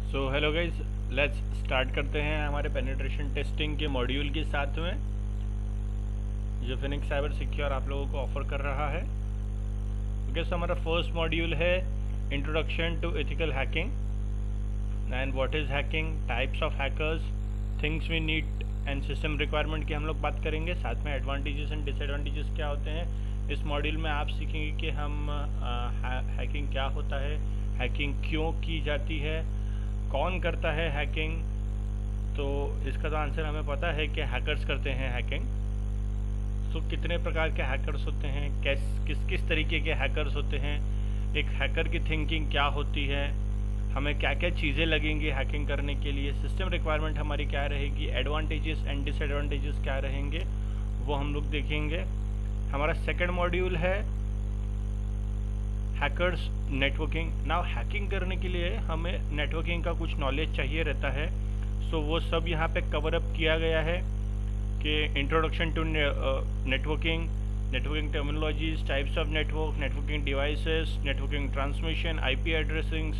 So hello guys, let's start करते हैं हमारे पेनिट्रेशन टेस्टिंग के मॉड्यूल के साथ में जो फिनिक्स साइबर सिक्योर आप लोगों को ऑफर कर रहा है। ओके, सो हमारा फर्स्ट मॉड्यूल है introduction to ethical hacking and what is hacking, types of hackers, things we need and system requirement की हम लोग बात करेंगे। साथ में एडवांटेजेस एंड डिसएडवांटेजेस क्या होते हैं। इस मॉड्यूल में आप सीखेंगे कि हम हैकिंग क्या होता है, हैकिंग क्यों की जाती है, कौन करता है हैकिंग। तो इसका तो आंसर हमें पता है कि हैकर्स करते हैं हैकिंग। तो कितने प्रकार के हैकर्स होते हैं, किस तरीके के हैकर्स होते हैं, एक हैकर की थिंकिंग क्या होती है, हमें क्या क्या चीज़ें लगेंगी हैकिंग करने के लिए, सिस्टम रिक्वायरमेंट हमारी क्या रहेगी, एडवांटेजेस एंड डिसएडवांटेजेस क्या रहेंगे, वो हम लोग देखेंगे। हमारा सेकंड मॉड्यूल है हैकर्स नेटवर्किंग। नाउ हैकिंग करने के लिए हमें नेटवर्किंग का कुछ नॉलेज चाहिए रहता है। सो वो सब यहाँ पे कवर अप किया गया है कि introduction to networking, networking terminologies, types of network, networking devices, networking transmission, IP addressing,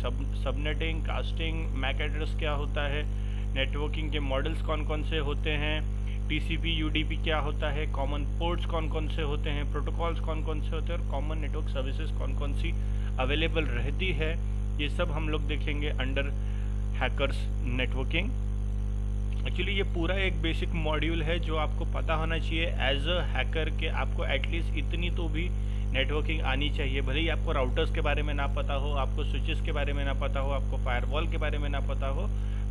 subnetting, casting, MAC address क्या होता है, नेटवर्किंग के मॉडल्स कौन कौन से होते हैं, टीसीपी यूडीपी क्या होता है, कॉमन पोर्ट्स कौन कौन से होते हैं, प्रोटोकॉल्स कौन कौन से होते हैं और कॉमन नेटवर्क सर्विसेज कौन कौन सी अवेलेबल रहती है। ये सब हम लोग देखेंगे अंडर हैकर्स नेटवर्किंग। एक्चुअली ये पूरा एक बेसिक मॉड्यूल है जो आपको पता होना चाहिए एज अ हैकर के। आपको एटलीस्ट इतनी तो भी नेटवर्किंग आनी चाहिए। भले ही आपको राउटर्स के बारे में ना पता हो, आपको स्विचेस के बारे में ना पता हो, आपको फायरवॉल के बारे में ना पता हो,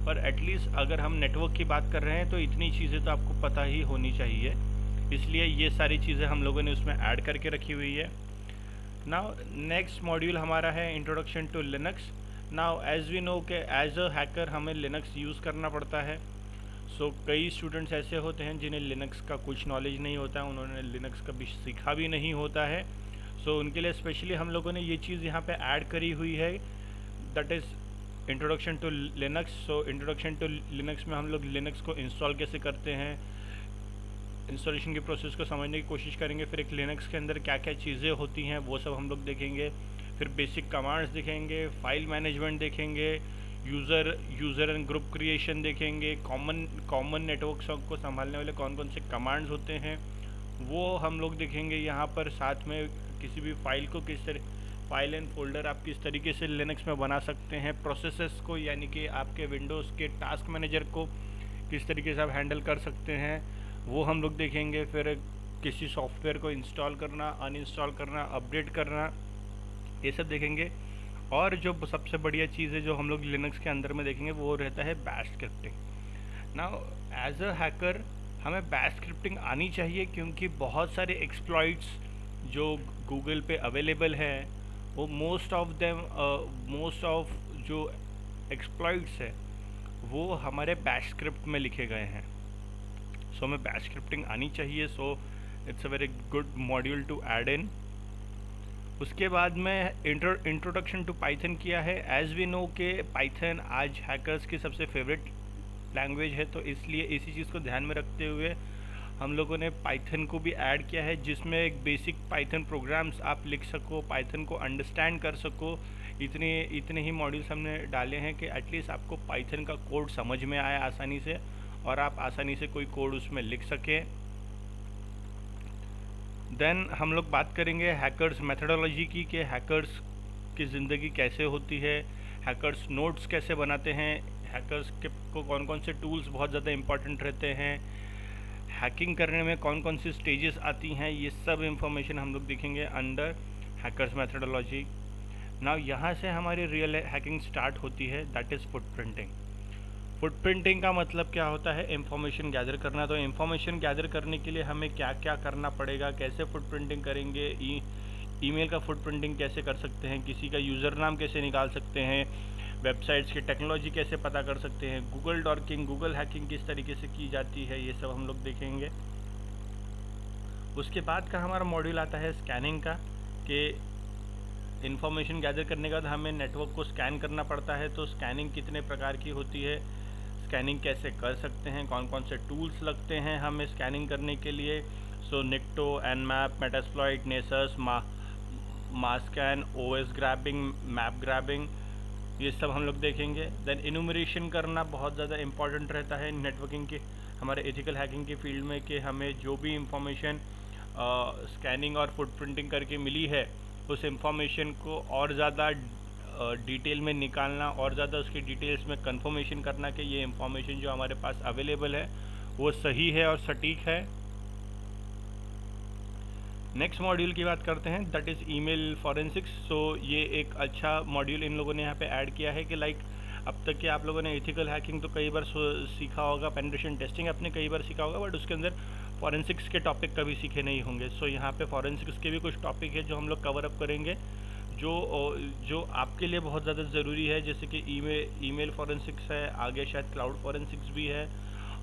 पर एटलीस्ट अगर हम नेटवर्क की बात कर रहे हैं तो इतनी चीज़ें तो आपको पता ही होनी चाहिए। इसलिए ये सारी चीज़ें हम लोगों ने उसमें ऐड करके रखी हुई है। नाउ नेक्स्ट मॉड्यूल हमारा है introduction to Linux. Now as we know के एज अ हैकर हमें लिनक्स यूज़ करना पड़ता है। सो कई स्टूडेंट्स ऐसे होते हैं जिन्हें लिनक्स का कुछ नॉलेज नहीं होता है, उन्होंने लिनक्स कभी सीखा भी नहीं होता है। सो उनके लिए स्पेशली हम लोगों ने ये चीज़ यहाँ पे ऐड करी हुई है, that is introduction to Linux. So introduction to Linux में हम लोग लिनक्स को इंस्टॉल कैसे करते हैं, इंस्टॉलेशन की प्रोसेस को समझने की कोशिश करेंगे। फिर एक लिनक्स के अंदर क्या क्या चीज़ें होती हैं वो सब हम लोग देखेंगे। फिर बेसिक कमांड्स देखेंगे, फाइल मैनेजमेंट देखेंगे, यूज़र एंड ग्रुप क्रिएशन देखेंगे, कॉमन नेटवर्क को संभालने वाले कौन कौन से कमांड्स होते हैं वो हम लोग देखेंगे यहाँ पर। साथ में किसी भी फाइल को किस तरह, फाइल एंड फोल्डर आप किस तरीके से लिनक्स में बना सकते हैं, प्रोसेसेस को यानी कि आपके विंडोज़ के टास्क मैनेजर को किस तरीके से आप हैंडल कर सकते हैं वो हम लोग देखेंगे। फिर किसी सॉफ्टवेयर को इंस्टॉल करना, अनइंस्टॉल करना, अपडेट करना, ये सब देखेंगे। और जो सबसे बढ़िया चीज़ है जो हम लोग लिनक्स के अंदर में देखेंगे वो रहता है bash scripting. Now as a hacker हमें बैश स्क्रिप्टिंग आनी चाहिए क्योंकि बहुत सारे एक्सप्लॉइट्स जो गूगल पे अवेलेबल है वो मोस्ट ऑफ जो एक्सप्लॉइट्स है वो हमारे बैश स्क्रिप्ट में लिखे गए हैं। सो हमें बैश स्क्रिप्टिंग आनी चाहिए। So it's a very good module to add in. उसके बाद में इंट्रोडक्शन टू पाइथन किया है। एज वी नो के पाइथन आज हैकर्स की सबसे फेवरेट लैंग्वेज है, तो इसलिए इसी चीज़ को ध्यान में रखते हुए हम लोगों ने पाइथन को भी ऐड किया है जिसमें एक बेसिक पाइथन प्रोग्राम्स आप लिख सको, पाइथन को अंडरस्टैंड कर सको। इतने ही मॉड्यूल्स हमने डाले हैं कि एटलीस्ट आपको पाइथन का कोड समझ में आए आसानी से और आप आसानी से कोई कोड उसमें लिख सकें। देन हम लोग बात करेंगे हैकर्स मेथडोलॉजी की, कि हैकर्स की ज़िंदगी कैसे होती है, हैकर्स नोट्स कैसे बनाते हैं, हैकर्स के को कौन कौन से टूल्स बहुत ज़्यादा इंपॉर्टेंट रहते हैं, हैकिंग करने में कौन कौन सी स्टेजेस आती हैं, ये सब इंफॉर्मेशन हम लोग देखेंगे अंडर हैकर्स मेथडोलॉजी। नाउ यहाँ से हमारी रियल हैकिंग स्टार्ट होती है, दैट इज़ फुटप्रिंटिंग। फुटप्रिंटिंग का मतलब क्या होता है, इंफॉर्मेशन गैदर करना। तो इंफॉर्मेशन गैदर करने के लिए हमें क्या क्या करना पड़ेगा, कैसे फुटप्रिंटिंग करेंगे, ईमेल का फुटप्रिंटिंग कैसे कर सकते हैं, किसी का यूज़र नाम कैसे निकाल सकते हैं, वेबसाइट्स की टेक्नोलॉजी कैसे पता कर सकते हैं, गूगल डॉकिंग, गूगल हैकिंग किस तरीके से की जाती है, ये सब हम लोग देखेंगे। उसके बाद का हमारा मॉड्यूल आता है स्कैनिंग का, कि इंफॉर्मेशन गैदर करने के बाद हमें नेटवर्क को स्कैन करना पड़ता है। तो स्कैनिंग कितने प्रकार की होती है, स्कैनिंग कैसे कर सकते हैं, कौन कौन से टूल्स लगते हैं हमें स्कैनिंग करने के लिए। So Nikto, Nmap, Metasploit, Nessus, Masscan, OS grabbing, map grabbing, ये सब हम लोग देखेंगे। देन इनुमरेशन करना बहुत ज़्यादा इम्पॉर्टेंट रहता है नेटवर्किंग के, हमारे एथिकल हैकिंग के फील्ड में, कि हमें जो भी इंफॉर्मेशन स्कैनिंग और फुटप्रिंटिंग करके मिली है उस इंफॉर्मेशन को और ज़्यादा डिटेल में निकालना और ज़्यादा उसकी डिटेल्स में कंफर्मेशन करना कि ये इंफॉर्मेशन जो हमारे पास अवेलेबल है वो सही है और सटीक है। नेक्स्ट मॉड्यूल की बात करते हैं, दैट इज़ ईमेल फॉरेंसिक्स। सो ये एक अच्छा मॉड्यूल इन लोगों ने यहाँ पे ऐड किया है कि लाइक अब तक के आप लोगों ने एथिकल हैकिंग तो कई बार सीखा होगा, पेनिट्रेशन टेस्टिंग आपने कई बार सीखा होगा, बट उसके अंदर फॉरेंसिक्स के टॉपिक कभी सीखे नहीं होंगे। सो यहाँ पे फॉरेंसिक्स के भी कुछ टॉपिक है जो हम लोग कवर अप करेंगे, जो आपके लिए बहुत ज़्यादा ज़रूरी है, जैसे कि ईमेल फॉरेंसिक्स है, आगे शायद क्लाउड फॉरेंसिक्स भी है,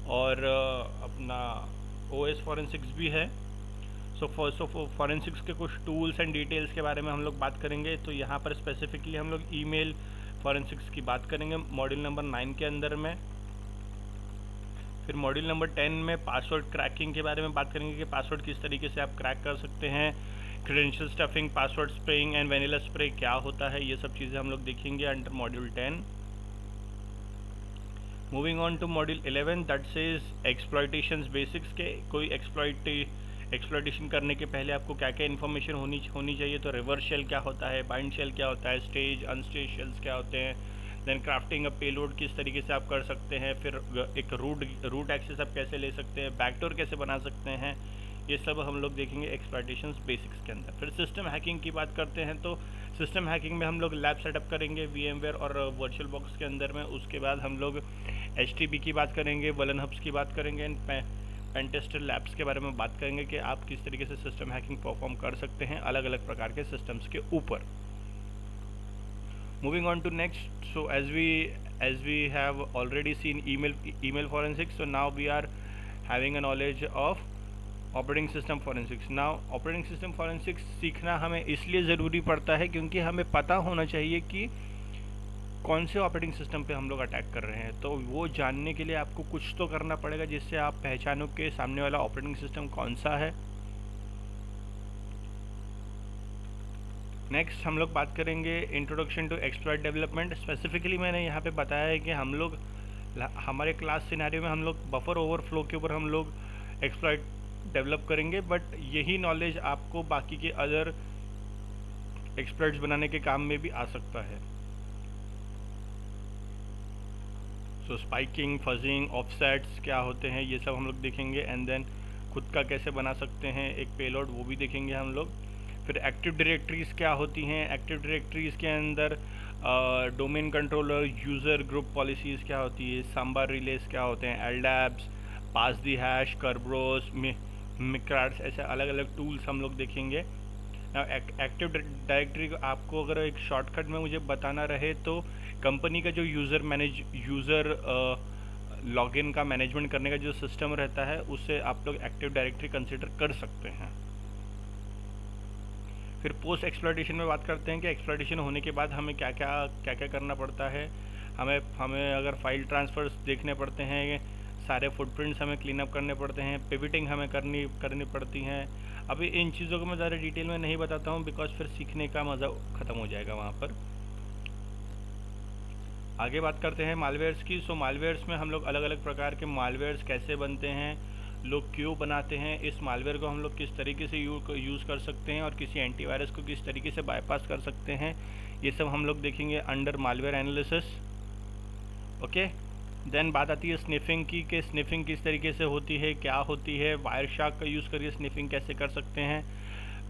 और अपना ओएस फॉरेंसिक्स भी है। सो फॉरेंसिक्स के कुछ टूल्स एंड डिटेल्स के बारे में हम लोग बात करेंगे। तो यहाँ पर स्पेसिफिकली हम लोग ईमेल फॉरेंसिक्स की बात करेंगे मॉड्यूल नंबर 9 के अंदर में। फिर मॉड्यूल नंबर 10 में पासवर्ड क्रैकिंग के बारे में बात करेंगे कि पासवर्ड किस तरीके से आप क्रैक कर सकते हैं, credential stuffing, password spraying and vanilla spray क्या होता है, ये सब चीज़ें हम लोग देखेंगे under module 10। Moving on to module 11 that says exploitations basics के कोई एक्सप्लॉयटेशन करने के पहले आपको क्या क्या इन्फॉर्मेशन होनी चाहिए। तो रिवर्स शेल क्या होता है, बाइंड शेल क्या होता है, स्टेज अनस्टेज शेल्स क्या होते हैं, देन क्राफ्टिंग अ पेलोड किस तरीके से आप कर सकते हैं, फिर एक रूट एक्सेस आप कैसे ले सकते हैं, बैकडोर कैसे बना सकते हैं, ये सब हम लोग देखेंगे एक्सप्लॉयटेशंस बेसिक्स के अंदर। फिर सिस्टम हैकिंग की बात करते हैं तो सिस्टम हैकिंग में हम लोग लैब सेटअप करेंगे VMware और वर्चुअल बॉक्स के अंदर में। उसके बाद हम लोग HTTP की बात करेंगे, वलन हब्स की बात करेंगे, एंड पेनटेस्टर लैब्स के बारे में बात करेंगे कि आप किस तरीके से सिस्टम हैकिंग परफॉर्म कर सकते हैं अलग अलग प्रकार के सिस्टम्स के ऊपर। Moving on to next, so as we have already seen email forensics, so now we are having a knowledge of operating system forensics. Now operating system forensics सीखना हमें इसलिए ज़रूरी पड़ता है क्योंकि हमें पता होना चाहिए कि कौन से ऑपरेटिंग सिस्टम पे हम लोग अटैक कर रहे हैं। तो वो जानने के लिए आपको कुछ तो करना पड़ेगा जिससे आप पहचानो कि सामने वाला ऑपरेटिंग सिस्टम कौन सा है। नेक्स्ट हम लोग बात करेंगे introduction to exploit development. Specifically मैंने यहाँ पे बताया है कि हम लोग हमारे क्लास सिनेरियो में हम लोग बफर ओवरफ्लो के ऊपर हम लोग एक्सप्लॉइट डेवलप करेंगे, बट यही नॉलेज आपको बाकी के अदर एक्सप्लॉइट्स बनाने के काम में भी आ सकता है। सो स्पाइकिंग, फजिंग, ऑफसेट्स क्या होते हैं ये सब हम लोग देखेंगे, एंड देन खुद का कैसे बना सकते हैं एक पेलोड, वो भी देखेंगे हम लोग। फिर एक्टिव डायरेक्टरीज क्या होती हैं, एक्टिव डायरेक्टरीज के अंदर domain controller, user group policies क्या होती है, सांबार रिलेज क्या होते हैं, एलडैप्स, पास दी हैश, कर्ब्रोस, मिक्राट्स, ऐसे अलग अलग टूल्स हम लोग देखेंगे। एक्टिव डायरेक्टरी को आपको अगर एक शॉर्टकट में मुझे बताना रहे तो कंपनी का जो यूज़र लॉगिन का मैनेजमेंट करने का जो सिस्टम रहता है उससे आप लोग एक्टिव डायरेक्टरी कंसिडर कर सकते हैं। फिर पोस्ट एक्सप्लॉयटेशन में बात करते हैं कि एक्सप्लॉयटेशन होने के बाद हमें क्या क्या करना पड़ता है। हमें अगर फाइल ट्रांसफर्स देखने पड़ते हैं, सारे फुटप्रिंट्स हमें क्लीन अप करने पड़ते हैं, पिविटिंग हमें करनी पड़ती हैं। अभी इन चीज़ों को मैं ज़्यादा डिटेल में नहीं बताता हूँ बिकॉज फिर सीखने का मज़ा ख़त्म हो जाएगा वहाँ पर। आगे बात करते हैं मालवेयर्स की। सो मालवेयर्स में हम लोग अलग अलग प्रकार के मालवेयर्स कैसे बनते हैं, लोग क्यों बनाते हैं, इस मालवेयर को हम लोग किस तरीके से यूज़ कर सकते हैं और किसी एंटीवायरस को किस तरीके से बाईपास कर सकते हैं, ये सब हम लोग देखेंगे under malware analysis. Okay, then बात आती है स्निफिंग की कि स्निफिंग किस तरीके से होती है, क्या होती है, वायरशार्क का यूज़ करके स्निफिंग कैसे कर सकते हैं,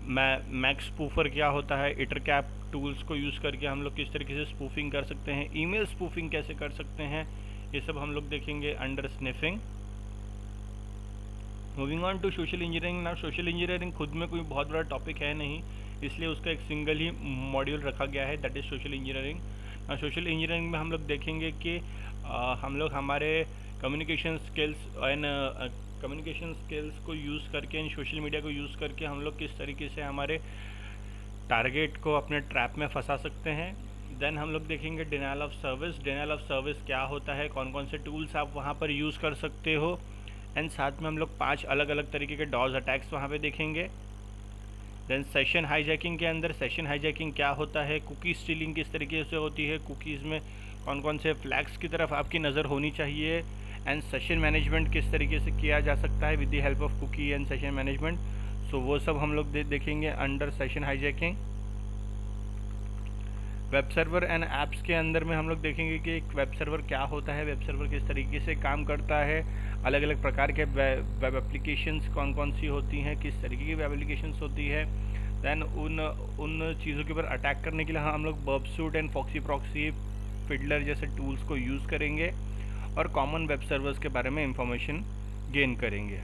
मैक्स स्पूफर क्या होता है, इटरकैप टूल्स को यूज़ करके हम लोग किस तरीके से स्पूफिंग कर सकते हैं, ईमेल स्पूफिंग कैसे कर सकते हैं, ये सब हम लोग देखेंगे under sniffing. Moving on to social engineering. ना सोशल इंजीनियरिंग खुद में कोई बहुत बड़ा टॉपिक है नहीं, इसलिए उसका एक सिंगल ही मॉड्यूल रखा गया है, that is social engineering. Social engineering में हम लोग देखेंगे कि हम लोग हमारे कम्युनिकेशन स्किल्स को यूज़ करके, सोशल मीडिया को यूज़ करके हम लोग किस तरीके से हमारे टारगेट को अपने ट्रैप में फंसा सकते हैं। देन हम लोग देखेंगे denial of service. Denial of service क्या होता है, कौन कौन से टूल्स आप वहाँ पर यूज़ कर सकते हो, एंड साथ में हम लोग 5 अलग अलग तरीके के डॉज अटैक्स वहाँ पे देखेंगे। देन सेशन हाईजैकिंग के अंदर सेशन हाईजैकिंग क्या होता है, कुकी स्टीलिंग किस तरीके से होती है, कुकीज़ में कौन कौन से फ्लैग्स की तरफ आपकी नज़र होनी चाहिए, एंड सेशन मैनेजमेंट किस तरीके से किया जा सकता है with the help of cookie and session management. So वो सब हम लोग देखेंगे under session hijacking. Web server and apps के अंदर में हम लोग देखेंगे कि एक वेब सर्वर क्या होता है, वेब सर्वर किस तरीके से काम करता है, अलग अलग प्रकार के वेब एप्लीकेशंस कौन कौन सी होती हैं, किस तरीके की वेब एप्लीकेशंस होती है। दैन उन चीज़ों के ऊपर अटैक करने के लिए हम लोग Burp Suite and Foxy Proxy Fiddler जैसे टूल्स को यूज़ करेंगे और कॉमन वेब सर्वर्स के बारे में इंफॉर्मेशन गेन करेंगे।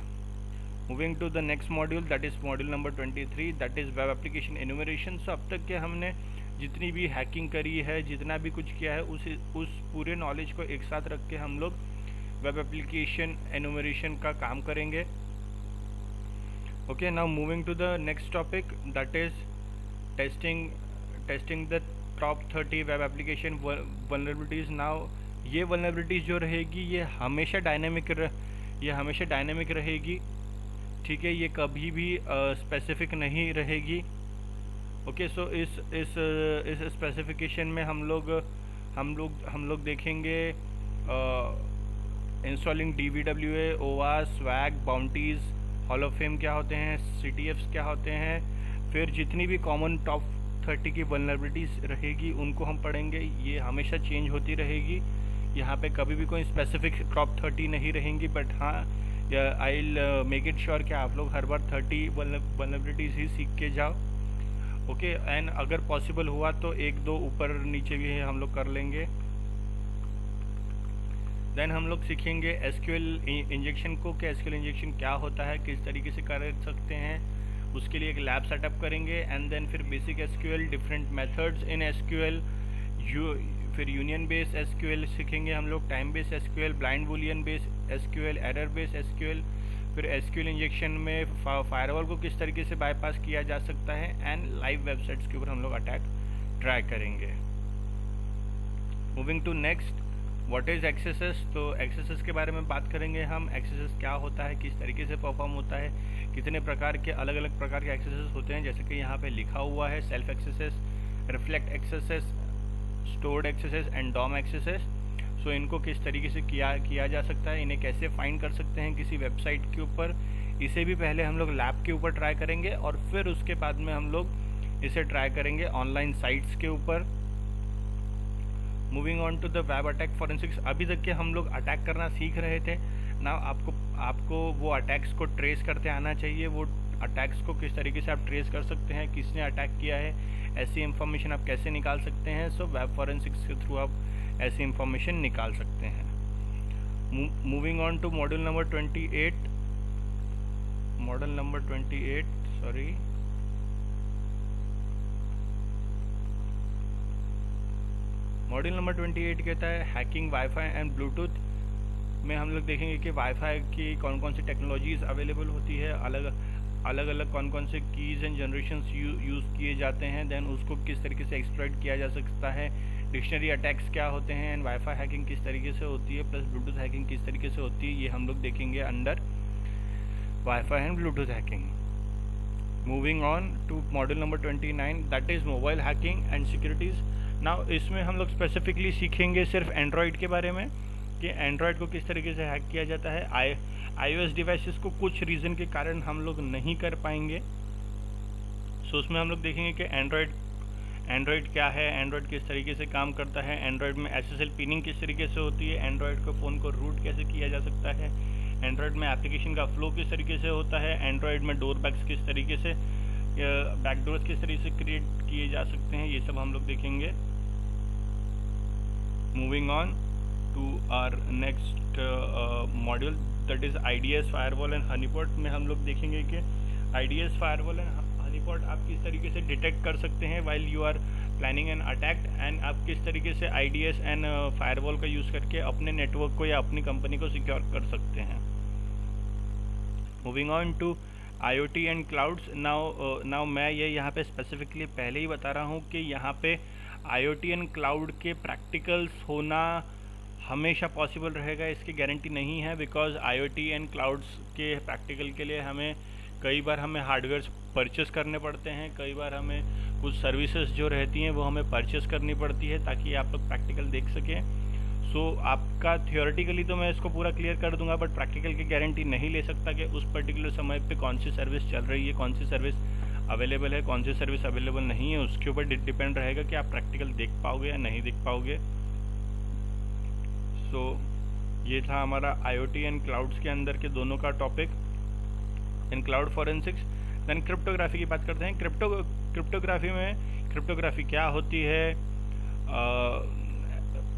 Moving to the next module, that is module number 23, that is web application enumeration. So अब तक के हमने जितनी भी हैकिंग करी है, जितना भी कुछ किया है, उस पूरे नॉलेज को एक साथ रख के हम लोग वेब एप्लीकेशन एनुमरेशन का काम करेंगे। Okay, now moving to the next topic, that is testing the top 30 web application vulnerabilities. Now ये वल्नरेबिलिटीज़ जो रहेगी ये हमेशा डायनेमिक रहेगी, ठीक है, ये कभी भी स्पेसिफिक नहीं रहेगी। ओके, सो इस स्पेसिफिकेशन में हम लोग देखेंगे installing DVWA, OWASP, swag, bounties, hall of fame क्या होते हैं, CTFs क्या होते हैं, फिर जितनी भी कॉमन टॉप 30 की वल्नरेबिलिटीज़ रहेगी उनको हम पढ़ेंगे। ये हमेशा चेंज होती रहेगी, यहाँ पे कभी भी कोई स्पेसिफिक टॉप 30 नहीं रहेंगी, बट हाँ I will make it sure कि आप लोग हर बार 30 वल्नरेबिलिटीज़ ही सीख के जाओ। ओके, एंड अगर पॉसिबल हुआ तो एक दो ऊपर नीचे भी हम लोग कर लेंगे। देन हम लोग सीखेंगे SQL इंजेक्शन को, कि SQL इंजेक्शन क्या होता है, किस तरीके से कर सकते हैं, उसके लिए एक लैब सेटअप करेंगे। एंड देन फिर basic SQL, different methods in SQL, फिर यूनियन बेस्ड SQL सीखेंगे हम लोग, time based SQL, blind Boolean based SQL, error based SQL, फिर SQL इंजेक्शन में फायरवॉल को किस तरीके से बाईपास किया जा सकता है, एंड लाइव वेबसाइट्स के ऊपर हम लोग अटैक ट्राई करेंगे। Moving to next, what is accesses. तो एक्सेसेस के बारे में बात करेंगे हम, एक्सेसेस क्या होता है, किस तरीके से परफॉर्म होता है, कितने प्रकार के अलग अलग प्रकार के एक्सेसेस होते हैं, जैसे कि यहाँ पे लिखा हुआ है self XSS, reflect XSS, stored XSS and DOM XSS. So इनको किस तरीके से किया जा सकता है, इन्हें कैसे फाइंड कर सकते हैं किसी वेबसाइट के ऊपर, इसे भी पहले हम लोग लैब के ऊपर ट्राई करेंगे और फिर उसके बाद में हम लोग इसे ट्राई करेंगे ऑनलाइन साइट्स के ऊपर। Moving on to the web attack forensics. अभी तक के हम लोग अटैक करना सीख रहे थे ना, आपको वो अटैक्स को ट्रेस करते आना चाहिए, वो अटैक्स को किस तरीके से आप ट्रेस कर सकते हैं, किसने अटैक किया है, ऐसी इंफॉर्मेशन आप कैसे निकाल सकते हैं। सो वेब फॉरेंसिक्स के थ्रू आप ऐसी इंफॉर्मेशन निकाल सकते हैं। Moving on to module number 28, sorry, module number 28 कहता है हैकिंग वाईफाई एंड ब्लूटूथ। में हम लोग देखेंगे कि वाईफाई की कौन कौन सी टेक्नोलॉजीज़ अवेलेबल होती है, अलग कौन कौन से कीज़ एंड जनरेशंस यूज़ किए जाते हैं, देन उसको किस तरीके से एक्सप्लॉइट किया जा सकता है, डिक्शनरी अटैक्स क्या होते हैं, एंड वाईफाई हैकिंग किस तरीके से होती है, प्लस ब्लूटूथ हैकिंग किस तरीके से होती है, ये हम लोग देखेंगे under WiFi and Bluetooth hacking. Moving on to module number 29, that is mobile hacking and securities. Now इसमें हम लोग स्पेसिफिकली सीखेंगे सिर्फ एंड्रॉयड के बारे में, कि एंड्रॉयड को किस तरीके से हैक किया जाता है। iOS डिवाइसेस को कुछ रीज़न के कारण हम लोग नहीं कर पाएंगे, सो उसमें हम लोग देखेंगे कि एंड्रॉयड क्या है, एंड्रॉयड किस तरीके से काम करता है, एंड्रॉयड में SSL पिनिंग किस तरीके से होती है, एंड्रॉयड को फ़ोन को रूट कैसे किया जा सकता है, एंड्रॉयड में एप्लीकेशन का फ्लो किस तरीके से होता है, एंड्रॉयड में डोर बैक्स किस तरीके से, बैकडोर्स किस तरीके से क्रिएट किए जा सकते हैं, ये सब हम लोग देखेंगे। Moving on to our next module, that is IDS firewall and honeypot. में हम लोग देखेंगे कि IDS फायरवॉल एंड हनीपॉट आप किस तरीके से डिटेक्ट कर सकते हैं while you are planning an attack, and आप किस तरीके से IDS एंड फायरवॉल का यूज़ करके अपने नेटवर्क को या अपनी कंपनी को सिक्योर कर सकते हैं। Moving on to IoT and clouds. Now मैं ये यहाँ पे स्पेसिफिकली पहले ही बता रहा हूँ कि यहाँ पे IoT एंड क्लाउड के प्रैक्टिकल्स होना हमेशा पॉसिबल रहेगा, इसकी गारंटी नहीं है, बिकॉज IoT एंड क्लाउड्स के प्रैक्टिकल के लिए हमें कई बार हार्डवेयर परचेस करने पड़ते हैं, कई बार हमें कुछ सर्विसेज जो रहती हैं वो हमें परचेस करनी पड़ती है ताकि आप लोग प्रैक्टिकल देख सकें। सो आपका थियोरेटिकली तो मैं इसको पूरा क्लियर कर दूंगा, बट प्रैक्टिकल की गारंटी नहीं ले सकता कि उस पर्टिकुलर समय पे कौन सी सर्विस चल रही है, कौन सी सर्विस अवेलेबल है, कौन सी सर्विस अवेलेबल नहीं है। उसके ऊपर डिपेंड रहेगा कि आप प्रैक्टिकल देख पाओगे या नहीं देख पाओगे। सो ये था हमारा IoT एंड क्लाउड्स के अंदर के दोनों का topic in cloud forensics. Then cryptography की बात करते हैं। क्रिप्टोग्राफी में क्रिप्टोग्राफी क्या होती है,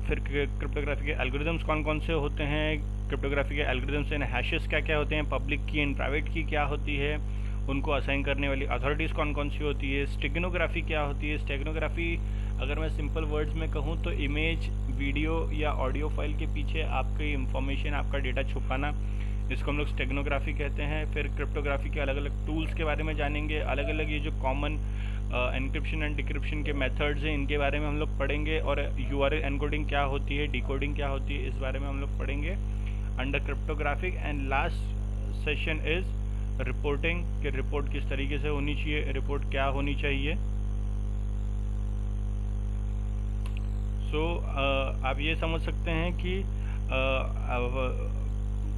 फिर क्रिप्टोग्राफी के एल्गोरिदम्स कौन कौन से होते हैं, क्रिप्टोग्राफी के एल्गोरिदम्स एंड हैशेस क्या क्या होते हैं, पब्लिक की एंड प्राइवेट की क्या होती है, उनको असाइन करने वाली अथॉरिटीज़ कौन कौन सी होती है, स्टेगनोग्राफी क्या होती है। स्टेगनोग्राफी अगर मैं सिंपल वर्ड्स में कहूँ तो इमेज, वीडियो या ऑडियो फाइल के पीछे आपकी इंफॉर्मेशन, आपका डेटा छुपाना, इसको हम लोग स्टेगनोग्राफी कहते हैं। फिर क्रिप्टोग्राफी के अलग अलग टूल्स के बारे में जानेंगे, अलग अलग ये जो कॉमन एनक्रिप्शन एंड डिक्रिप्शन के मेथड्स हैं इनके बारे में हम लोग पढ़ेंगे, और URL एनकोडिंग क्या होती है, डिकोडिंग क्या होती है, इस बारे में हम लोग पढ़ेंगे under cryptographic. And last session is reporting, कि रिपोर्ट किस तरीके से होनी चाहिए, रिपोर्ट क्या होनी चाहिए। सो आप ये समझ सकते हैं कि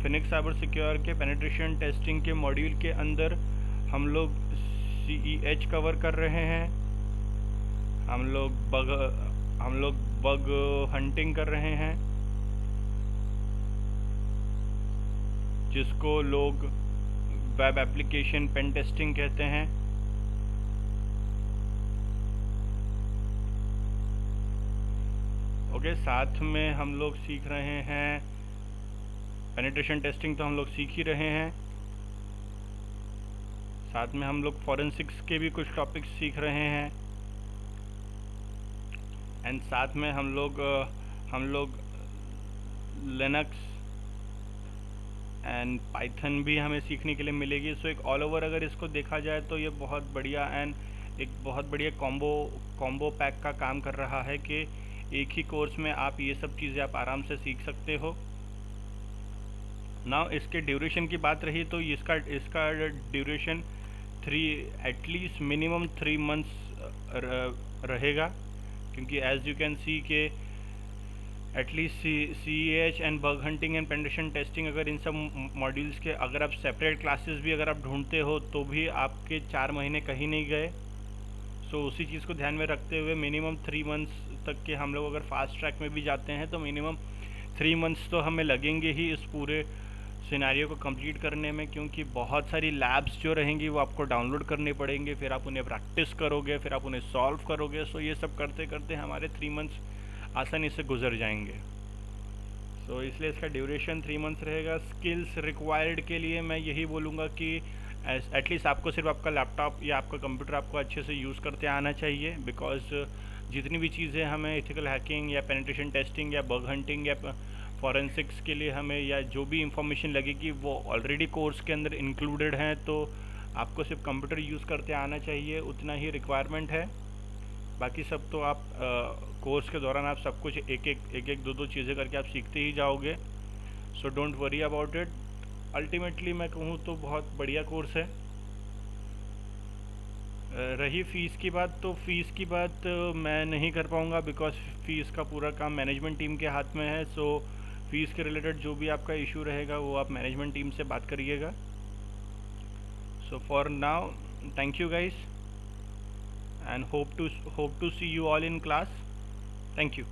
फिनिक्स साइबर सिक्योर के पेनिट्रेशन टेस्टिंग के मॉड्यूल के अंदर हम लोग CEH कवर कर रहे हैं, हम लोग बग हंटिंग कर रहे हैं, जिसको लोग वेब एप्लीकेशन पेन टेस्टिंग कहते हैं। ओके, साथ में हम लोग सीख रहे हैं पेनिट्रेशन टेस्टिंग, तो हम लोग सीख ही रहे हैं, साथ में हम लोग फॉरेंसिक्स के भी कुछ टॉपिक्स सीख रहे हैं, एंड साथ में हम लोग लिनक्स एंड पाइथन भी हमें सीखने के लिए मिलेगी। सो एक ऑल ओवर अगर इसको देखा जाए तो ये बहुत बढ़िया एंड एक बहुत बढ़िया कॉम्बो पैक का काम कर रहा है कि एक ही कोर्स में आप ये सब चीज़ें आप आराम से सीख सकते हो। नाउ इसके ड्यूरेशन की बात रही तो इसका ड्यूरेशन एटलीस्ट मिनिमम 3 मंथ्स रहेगा, क्योंकि एज यू कैन सी के at least CEH and bug hunting and penetration testing, अगर इन सब मॉड्यूल्स के अगर आप सेपरेट क्लासेस भी अगर आप ढूंढते हो तो भी आपके 4 महीने कहीं नहीं गए। सो उसी चीज़ को ध्यान में रखते हुए मिनिमम 3 मंथ्स तक के हम लोग अगर फास्ट ट्रैक में भी जाते हैं तो मिनिमम 3 मंथ्स तो हमें लगेंगे ही इस पूरे सिनेरियो को कंप्लीट करने में, क्योंकि बहुत सारी लैब्स जो रहेंगी वो आपको डाउनलोड करने पड़ेंगे, फिर आप उन्हें प्रैक्टिस करोगे, फिर आप उन्हें सॉल्व करोगे। सो ये सब करते करते हमारे 3 मंथ्स आसानी से गुजर जाएंगे। सो इसलिए इसका ड्यूरेशन 3 मंथ्स रहेगा। स्किल्स रिक्वायर्ड के लिए मैं यही बोलूँगा कि एटलीस्ट आपको सिर्फ आपका लैपटॉप या आपका कंप्यूटर आपको अच्छे से यूज़ करते आना चाहिए, बिकॉज जितनी भी चीज़ें हमें एथिकल हैकिंग या पेनिट्रेशन टेस्टिंग या बग हंटिंग या फॉरेंसिक्स के लिए हमें या जो भी इंफॉर्मेशन लगेगी वो ऑलरेडी कोर्स के अंदर इंक्लूडेड हैं, तो आपको सिर्फ कंप्यूटर यूज़ करते आना चाहिए, उतना ही रिक्वायरमेंट है। बाकी सब तो आप कोर्स के दौरान आप सब कुछ एक एक दो चीज़ें करके आप सीखते ही जाओगे। So don't worry about it. Ultimately मैं कहूँ तो बहुत बढ़िया कोर्स है। रही फ़ीस की बात, तो फ़ीस की बात मैं नहीं कर पाऊँगा, बिकॉज फ़ीस का पूरा काम मैनेजमेंट टीम के हाथ में है। सो फ़ीस के रिलेटेड जो भी आपका इशू रहेगा वो आप मैनेजमेंट टीम से बात करिएगा। So for now thank you guys and hope to see you all in class. Thank you.